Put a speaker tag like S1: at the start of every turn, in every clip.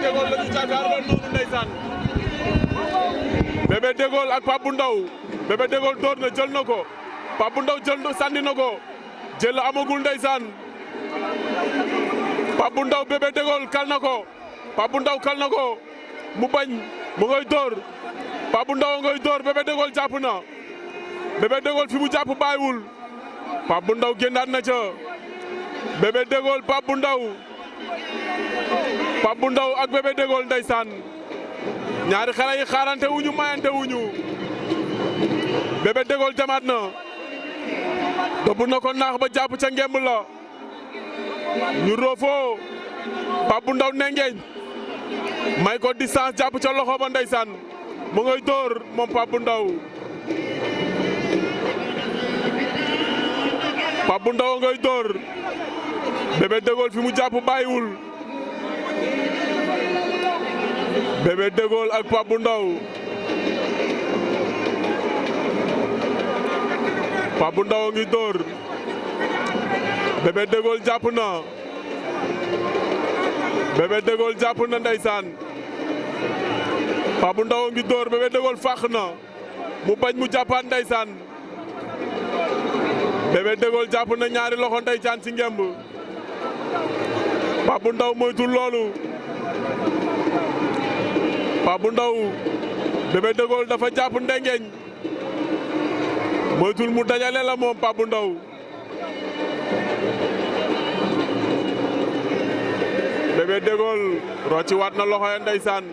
S1: degaul la ñu jàkkaarloo noonu ndeysaan bébé degaul ak Pape bu Ndaw bébé degaul door na jël na ko Pape bu Ndaw jël na sànni na ko jël amagul ndeysaan Pape bu Ndaw bébé degaul kal na ko Pape bu Ndaw kal na ko mu bañ mu ngay door Pape bu Ndaw ngay door bébé degaul jàpp na bébé degaul fi mu jàpp bàyyiwul Pape bu Ndaw génnaat na ca bébé degaul Pape bu Ndaw Pape bu Ndaw ak bébé degaul ndeysaan ñaari xale yi xaarante wuñu mayante wuñu bébé degaul jamaat na dëbb na ko naax ba jàpp ca ngemb la ñu roofoo Pape bu Ndaw nengeeñ may ko distance jàpp ca loxo ba ndeysaan mu ngay door moom Pape bu Ndaw Pape bu Ndaw ngay door bébé degaul fi mu jàpp bàyyiwul bébé degaul ak Pape bu Ndaw Pape bu Ndaw ngi door bébé degaul jàpp na bébé degaul jàpp na ndeysaan Pape bu Ndaw ngi door bébé degaul fàq na mu bañ mu jàppaat ndeysaan bébé degaul jàpp na ñaari loxo ndeysaan ci ngemb Pape bu Ndaw moytul loolu Pape bu Ndaw bébé degaul dafa jàpp ndengeñ moytul mu dajale la moom Pape bu Ndaw bébé degaul rocci waat na loxo ya ndeysaan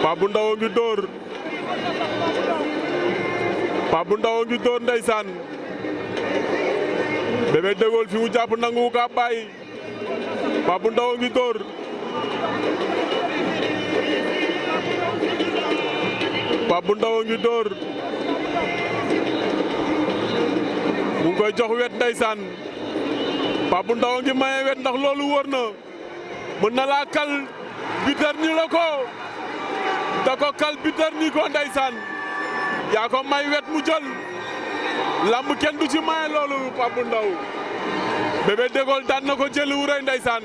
S1: Pape bu Ndaw ngi dóor Pape bu Ndaw ngi dóor ndeysaan bébé degaul fi mu jàpp nangu ka bàyyi Pape bu Ndaw ngi dóor Pape bu Ndaw ngi dóor mu ngi koy jox wet ndeysaan Pape bu Ndaw ngi maye wet ndax loolu wóor na mën na laa kal bitar ni la ko da ko kal bitar ni ko ndeysaan yaa ko may wet mu jël lamb kenn du ci maye loolu Pape bu Ndaw bébé degaul daan na ko jël wu rëy ndeysaan